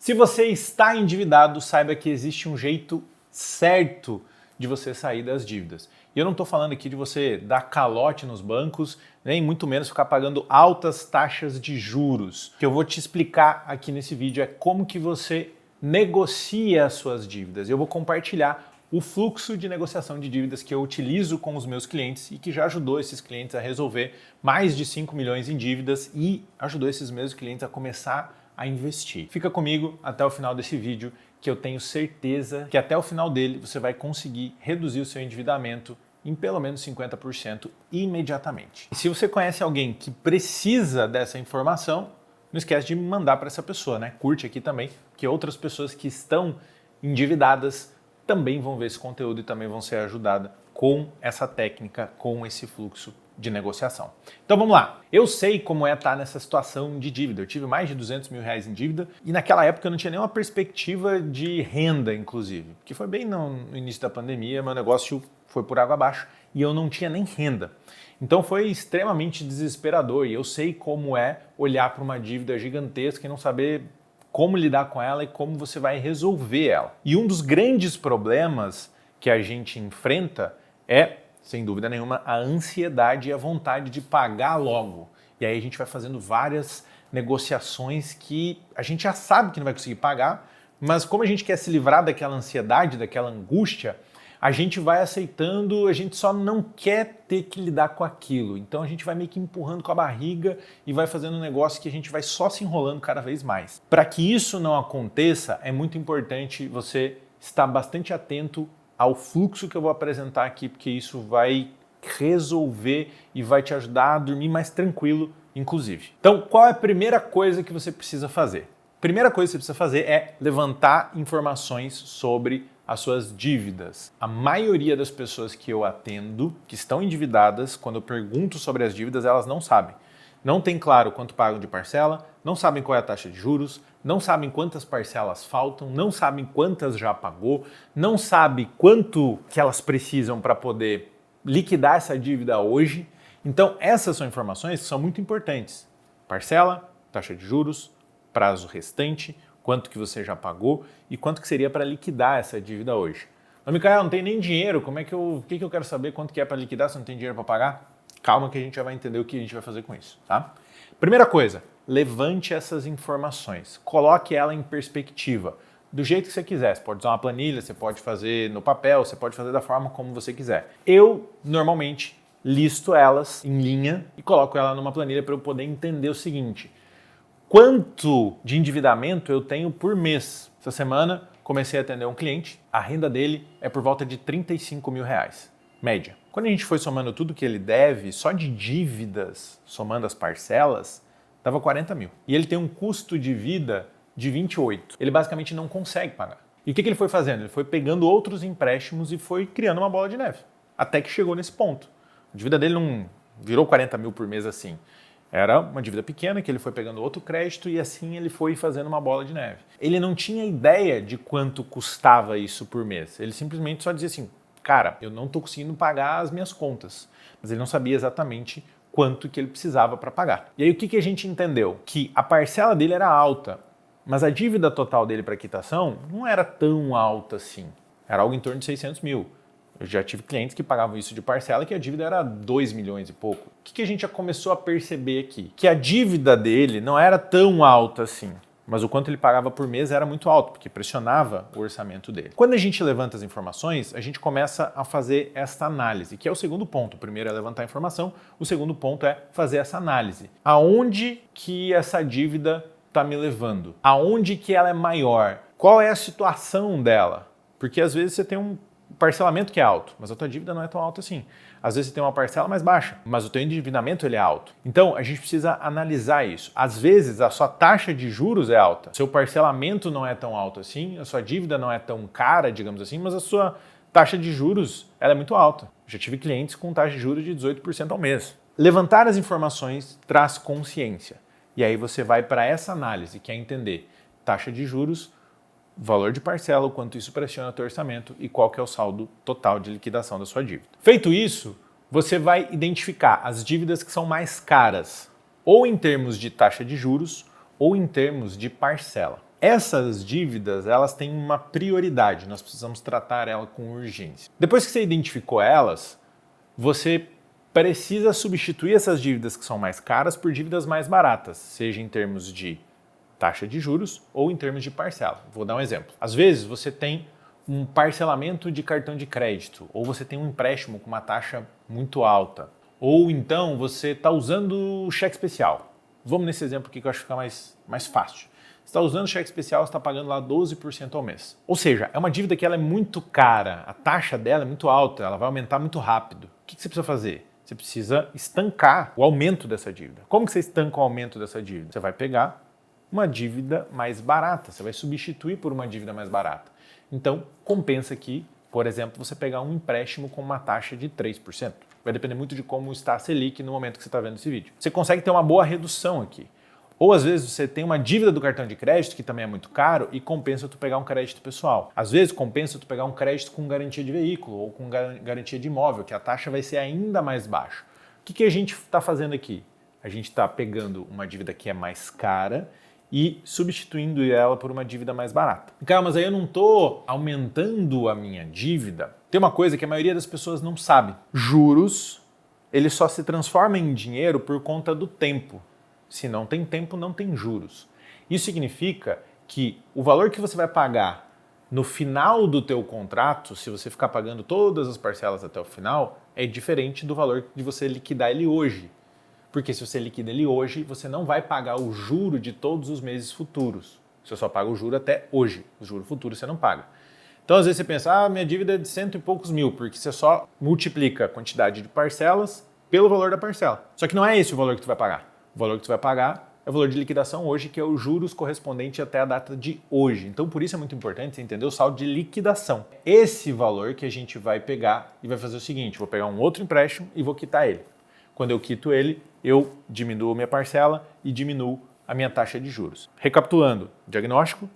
Se você está endividado, saiba que existe um jeito certo de você sair das dívidas. E eu não estou falando aqui de você dar calote nos bancos, nem muito menos ficar pagando altas taxas de juros. O que eu vou te explicar aqui nesse vídeo é como que você negocia as suas dívidas. Eu vou compartilhar o fluxo de negociação de dívidas que eu utilizo com os meus clientes e que já ajudou esses clientes a resolver mais de 5 milhões em dívidas e ajudou esses mesmos clientes a começar a investir. Fica comigo até o final desse vídeo que eu tenho certeza que até o final dele você vai conseguir reduzir o seu endividamento em pelo menos 50% imediatamente. E se você conhece alguém que precisa dessa informação, não esquece de me mandar para essa pessoa, né? Curte aqui também, que outras pessoas que estão endividadas também vão ver esse conteúdo e também vão ser ajudadas com essa técnica, com esse fluxo de negociação. Então vamos lá. Eu sei como é estar nessa situação de dívida. Eu tive mais de 200 mil reais em dívida e naquela época eu não tinha nenhuma perspectiva de renda, inclusive. Que foi bem no início da pandemia, meu negócio foi por água abaixo e eu não tinha nem renda. Então foi extremamente desesperador e eu sei como é olhar para uma dívida gigantesca e não saber como lidar com ela e como você vai resolver ela. E um dos grandes problemas que a gente enfrenta é, sem dúvida nenhuma, a ansiedade e a vontade de pagar logo. E aí a gente vai fazendo várias negociações que a gente já sabe que não vai conseguir pagar, mas como a gente quer se livrar daquela ansiedade, daquela angústia, a gente vai aceitando, a gente só não quer ter que lidar com aquilo. Então a gente vai meio que empurrando com a barriga e vai fazendo um negócio que a gente vai só se enrolando cada vez mais. Para que isso não aconteça, é muito importante você estar bastante atento ao fluxo que eu vou apresentar aqui, porque isso vai resolver e vai te ajudar a dormir mais tranquilo, inclusive. Então, qual é a primeira coisa que você precisa fazer? A primeira coisa que você precisa fazer é levantar informações sobre as suas dívidas. A maioria das pessoas que eu atendo, que estão endividadas, quando eu pergunto sobre as dívidas, elas não sabem. Não tem claro quanto pagam de parcela, não sabem qual é a taxa de juros, não sabem quantas parcelas faltam, não sabem quantas já pagou, não sabem quanto que elas precisam para poder liquidar essa dívida hoje. Então, essas são informações que são muito importantes. Parcela, taxa de juros, prazo restante, quanto que você já pagou e quanto que seria para liquidar essa dívida hoje. Mas, Micael, não tem nem dinheiro, o que eu quero saber quanto que é para liquidar se não tem dinheiro para pagar? Calma que a gente já vai entender o que a gente vai fazer com isso, tá? Primeira coisa, levante essas informações, coloque ela em perspectiva, do jeito que você quiser. Você pode usar uma planilha, você pode fazer no papel, você pode fazer da forma como você quiser. Eu, normalmente, listo elas em linha e coloco ela numa planilha para eu poder entender o seguinte: quanto de endividamento eu tenho por mês? Essa semana, comecei a atender um cliente, a renda dele é por volta de 35 mil reais, média. Quando a gente foi somando tudo que ele deve, só de dívidas, somando as parcelas, dava 40 mil. E ele tem um custo de vida de 28. Ele basicamente não consegue pagar. E o que ele foi fazendo? Ele foi pegando outros empréstimos e foi criando uma bola de neve. Até que chegou nesse ponto. A dívida dele não virou 40 mil por mês assim. Era uma dívida pequena que ele foi pegando outro crédito e assim ele foi fazendo uma bola de neve. Ele não tinha ideia de quanto custava isso por mês. Ele simplesmente só dizia assim: cara, eu não estou conseguindo pagar as minhas contas. Mas ele não sabia exatamente quanto que ele precisava para pagar. E aí o que a gente entendeu? Que a parcela dele era alta, mas a dívida total dele para quitação não era tão alta assim. Era algo em torno de 600 mil. Eu já tive clientes que pagavam isso de parcela que a dívida era 2 milhões e pouco. O que a gente já começou a perceber aqui? Que a dívida dele não era tão alta assim. Mas o quanto ele pagava por mês era muito alto, porque pressionava o orçamento dele. Quando a gente levanta as informações, a gente começa a fazer essa análise, que é o segundo ponto. O primeiro é levantar a informação, o segundo ponto é fazer essa análise. Aonde que essa dívida está me levando? Aonde que ela é maior? Qual é a situação dela? Porque às vezes você tem um parcelamento que é alto, mas a tua dívida não é tão alta assim. Às vezes você tem uma parcela mais baixa, mas o teu endividamento ele é alto. Então, a gente precisa analisar isso. Às vezes, a sua taxa de juros é alta, seu parcelamento não é tão alto assim, a sua dívida não é tão cara, digamos assim, mas a sua taxa de juros ela é muito alta. Já tive clientes com taxa de juros de 18% ao mês. Levantar as informações traz consciência. E aí você vai para essa análise, que é entender taxa de juros, valor de parcela, o quanto isso pressiona o teu orçamento e qual que é o saldo total de liquidação da sua dívida. Feito isso, você vai identificar as dívidas que são mais caras, ou em termos de taxa de juros, ou em termos de parcela. Essas dívidas, elas têm uma prioridade, nós precisamos tratar ela com urgência. Depois que você identificou elas, você precisa substituir essas dívidas que são mais caras por dívidas mais baratas, seja em termos de taxa de juros ou em termos de parcela. Vou dar um exemplo. Às vezes você tem um parcelamento de cartão de crédito, ou você tem um empréstimo com uma taxa muito alta, ou então você está usando o cheque especial. Vamos nesse exemplo aqui que eu acho que fica mais fácil. Você está usando o cheque especial, você está pagando lá 12% ao mês. Ou seja, é uma dívida que ela é muito cara, a taxa dela é muito alta, ela vai aumentar muito rápido. O que você precisa fazer? Você precisa estancar o aumento dessa dívida. Como que você estanca o aumento dessa dívida? Você vai pegar uma dívida mais barata, você vai substituir por uma dívida mais barata. Então, compensa aqui, por exemplo, você pegar um empréstimo com uma taxa de 3%. Vai depender muito de como está a Selic no momento que você está vendo esse vídeo. Você consegue ter uma boa redução aqui. Ou às vezes você tem uma dívida do cartão de crédito, que também é muito caro, e compensa tu pegar um crédito pessoal. Às vezes compensa tu pegar um crédito com garantia de veículo ou com garantia de imóvel, que a taxa vai ser ainda mais baixa. O que a gente está fazendo aqui? A gente está pegando uma dívida que é mais cara e substituindo ela por uma dívida mais barata. Cara, mas aí eu não estou aumentando a minha dívida. Tem uma coisa que a maioria das pessoas não sabe. Juros, ele só se transforma em dinheiro por conta do tempo. Se não tem tempo, não tem juros. Isso significa que o valor que você vai pagar no final do teu contrato, se você ficar pagando todas as parcelas até o final, é diferente do valor de você liquidar ele hoje. Porque se você liquida ele hoje, você não vai pagar o juro de todos os meses futuros. Você só paga o juro até hoje. O juro futuro você não paga. Então, às vezes você pensa, minha dívida é de 100 e poucos mil, porque você só multiplica a quantidade de parcelas pelo valor da parcela. Só que não é esse o valor que tu vai pagar. O valor que tu vai pagar é o valor de liquidação hoje, que é os juros correspondente até a data de hoje. Então, por isso é muito importante você entender o saldo de liquidação. Esse valor que a gente vai pegar e vai fazer o seguinte, vou pegar um outro empréstimo e vou quitar ele. Quando eu quito ele, eu diminuo a minha parcela e diminuo a minha taxa de juros. Recapitulando, diagnóstico,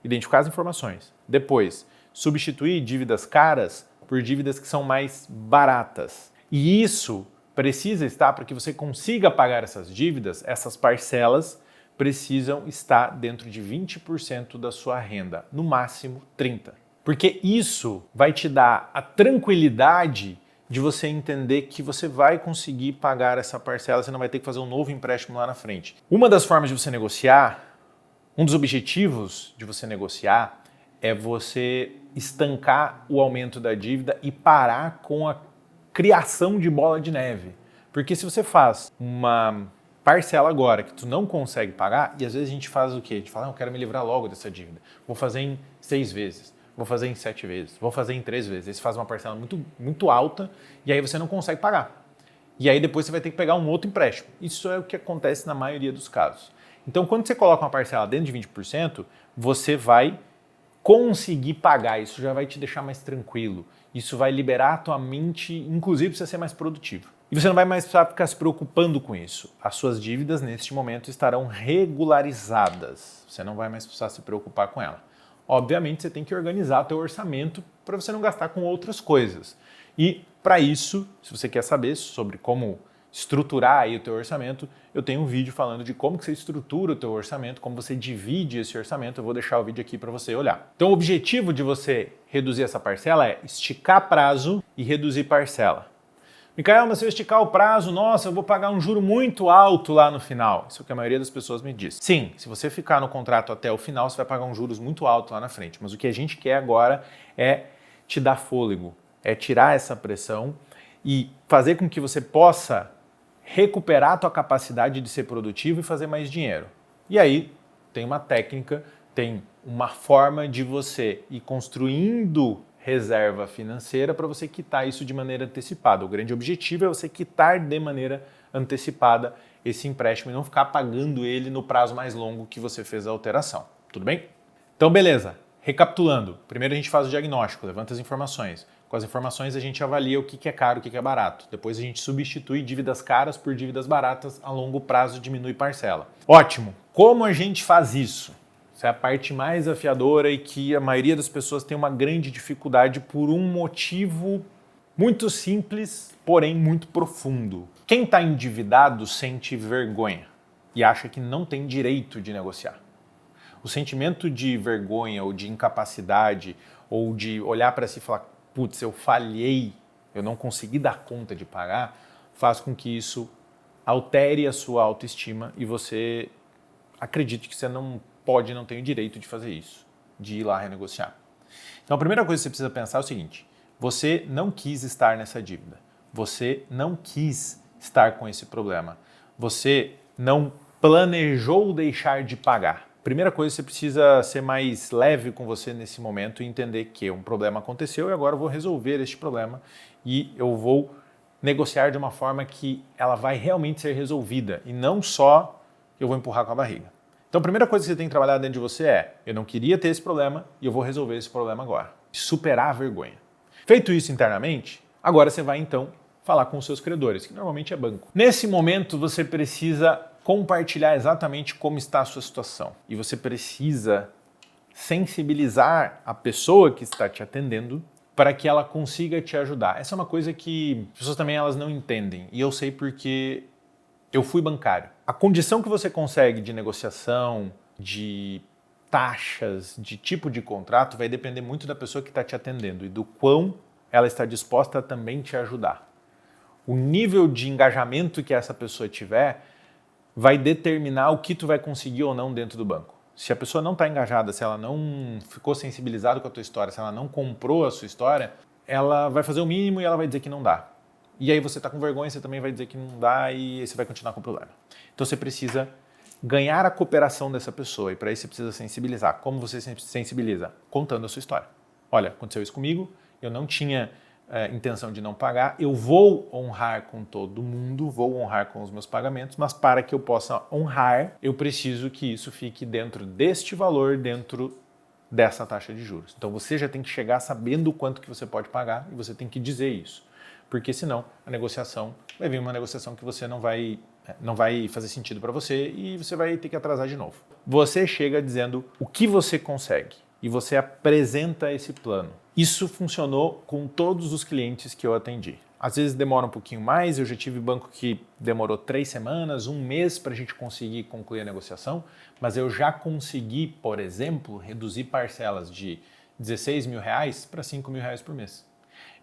identificar as informações. Depois, substituir dívidas caras por dívidas que são mais baratas. E isso precisa estar, para que você consiga pagar essas dívidas, essas parcelas precisam estar dentro de 20% da sua renda, no máximo 30%. Porque isso vai te dar a tranquilidade de você entender que você vai conseguir pagar essa parcela, você não vai ter que fazer um novo empréstimo lá na frente. Uma das formas de você negociar, um dos objetivos de você negociar é você estancar o aumento da dívida e parar com a criação de bola de neve. Porque se você faz uma parcela agora que tu não consegue pagar, e às vezes a gente faz o quê? A gente fala, eu quero me livrar logo dessa dívida. Vou fazer em 6 vezes, vou fazer em 7 vezes, vou fazer em 3 vezes. Aí você faz uma parcela muito alta e aí você não consegue pagar. E aí depois você vai ter que pegar um outro empréstimo. Isso é o que acontece na maioria dos casos. Então quando você coloca uma parcela dentro de 20%, você vai conseguir pagar, isso já vai te deixar mais tranquilo. Isso vai liberar a tua mente, inclusive, para você ser mais produtivo. E você não vai mais precisar ficar se preocupando com isso. As suas dívidas, neste momento, estarão regularizadas. Você não vai mais precisar se preocupar com ela. Obviamente, você tem que organizar o teu orçamento para você não gastar com outras coisas. E, para isso, se você quer saber sobre como estruturar aí o teu orçamento, eu tenho um vídeo falando de como que você estrutura o teu orçamento, como você divide esse orçamento. Eu vou deixar o vídeo aqui para você olhar. Então, o objetivo de você reduzir essa parcela é esticar prazo e reduzir parcela. Micael, mas se eu esticar o prazo, nossa, eu vou pagar um juro muito alto lá no final. Isso é o que a maioria das pessoas me diz. Sim, se você ficar no contrato até o final, você vai pagar um juros muito alto lá na frente. Mas o que a gente quer agora é te dar fôlego, é tirar essa pressão e fazer com que você possa recuperar a tua capacidade de ser produtivo e fazer mais dinheiro. E aí tem uma técnica, tem uma forma de você ir construindo reserva financeira para você quitar isso de maneira antecipada. O grande objetivo é você quitar de maneira antecipada esse empréstimo e não ficar pagando ele no prazo mais longo que você fez a alteração. Tudo bem? Então, beleza. Recapitulando, primeiro a gente faz o diagnóstico, levanta as informações. Com as informações a gente avalia o que é caro, o que é barato. Depois a gente substitui dívidas caras por dívidas baratas, a longo prazo diminui parcela. Ótimo! Como a gente faz isso? Essa é a parte mais afiadora e que a maioria das pessoas tem uma grande dificuldade por um motivo muito simples, porém muito profundo. Quem está endividado sente vergonha e acha que não tem direito de negociar. O sentimento de vergonha ou de incapacidade ou de olhar para si e falar, putz, eu falhei, eu não consegui dar conta de pagar, faz com que isso altere a sua autoestima e você acredite que você não pode, não tem o direito de fazer isso, de ir lá renegociar. Então a primeira coisa que você precisa pensar é o seguinte, você não quis estar nessa dívida, você não quis estar com esse problema, você não planejou deixar de pagar. Primeira coisa, você precisa ser mais leve com você nesse momento e entender que um problema aconteceu e agora eu vou resolver este problema e eu vou negociar de uma forma que ela vai realmente ser resolvida e não só eu vou empurrar com a barriga. Então a primeira coisa que você tem que trabalhar dentro de você é, eu não queria ter esse problema e eu vou resolver esse problema agora. Superar a vergonha. Feito isso internamente, agora você vai então falar com os seus credores, que normalmente é banco. Nesse momento você precisa compartilhar exatamente como está a sua situação e você precisa sensibilizar a pessoa que está te atendendo para que ela consiga te ajudar. Essa é uma coisa que as pessoas também elas não entendem e eu sei porque eu fui bancário. A condição que você consegue de negociação, de taxas, de tipo de contrato vai depender muito da pessoa que está te atendendo e do quão ela está disposta a também te ajudar. O nível de engajamento que essa pessoa tiver vai determinar o que tu vai conseguir ou não dentro do banco. Se a pessoa não está engajada, se ela não ficou sensibilizada com a tua história, se ela não comprou a sua história, ela vai fazer o mínimo e ela vai dizer que não dá. E aí você está com vergonha, você também vai dizer que não dá e você vai continuar com o problema. Então você precisa ganhar a cooperação dessa pessoa e para isso você precisa sensibilizar. Como você sensibiliza? Contando a sua história. Olha, aconteceu isso comigo, eu não tinha intenção de não pagar, eu vou honrar com todo mundo, vou honrar com os meus pagamentos, mas para que eu possa honrar, eu preciso que isso fique dentro deste valor, dentro dessa taxa de juros. Então você já tem que chegar sabendo o quanto que você pode pagar e você tem que dizer isso, porque senão a negociação vai vir uma negociação que você não vai fazer sentido para você e você vai ter que atrasar de novo. Você chega dizendo o que você consegue e você apresenta esse plano. Isso funcionou com todos os clientes que eu atendi. Às vezes demora um pouquinho mais, eu já tive banco que demorou 3 semanas, 1 mês para a gente conseguir concluir a negociação, mas eu já consegui, por exemplo, reduzir parcelas de R$16 mil para R$5 mil por mês.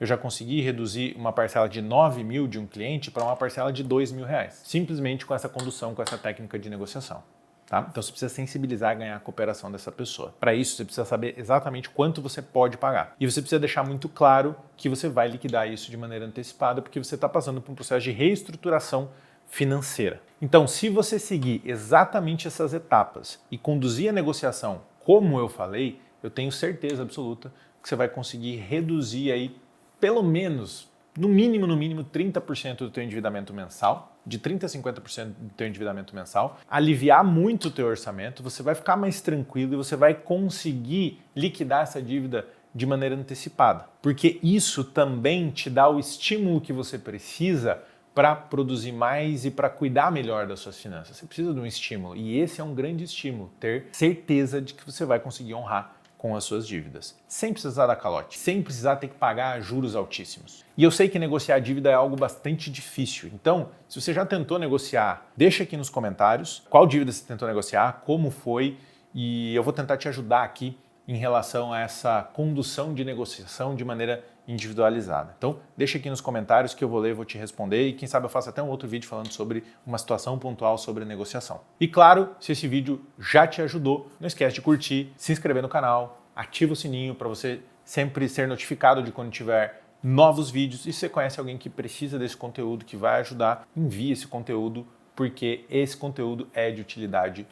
Eu já consegui reduzir uma parcela de 9 mil de um cliente para uma parcela de R$2 mil, simplesmente com essa condução, com essa técnica de negociação. Tá? Então você precisa sensibilizar e ganhar a cooperação dessa pessoa. Para isso você precisa saber exatamente quanto você pode pagar. E você precisa deixar muito claro que você vai liquidar isso de maneira antecipada porque você está passando por um processo de reestruturação financeira. Então se você seguir exatamente essas etapas e conduzir a negociação como eu falei, eu tenho certeza absoluta que você vai conseguir reduzir aí pelo menos, no mínimo 30% do teu endividamento mensal, de 30% a 50% do teu endividamento mensal, aliviar muito o teu orçamento, você vai ficar mais tranquilo e você vai conseguir liquidar essa dívida de maneira antecipada. Porque isso também te dá o estímulo que você precisa para produzir mais e para cuidar melhor das suas finanças. Você precisa de um estímulo e esse é um grande estímulo, ter certeza de que você vai conseguir honrar com as suas dívidas, sem precisar dar calote, sem precisar ter que pagar juros altíssimos. E eu sei que negociar dívida é algo bastante difícil, então se você já tentou negociar, deixa aqui nos comentários qual dívida você tentou negociar, como foi, e eu vou tentar te ajudar aqui em relação a essa condução de negociação de maneira individualizada. Então deixa aqui nos comentários que eu vou ler, vou te responder e quem sabe eu faço até um outro vídeo falando sobre uma situação pontual sobre negociação. E claro, se esse vídeo já te ajudou, não esquece de curtir, se inscrever no canal, ativa o sininho para você sempre ser notificado de quando tiver novos vídeos e se você conhece alguém que precisa desse conteúdo, que vai ajudar, envie esse conteúdo porque esse conteúdo é de utilidade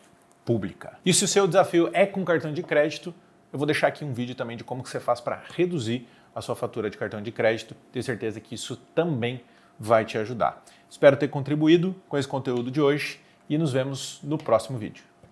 pública. E se o seu desafio é com cartão de crédito, eu vou deixar aqui um vídeo também de como que você faz para reduzir a sua fatura de cartão de crédito. Tenho certeza que isso também vai te ajudar. Espero ter contribuído com esse conteúdo de hoje e nos vemos no próximo vídeo.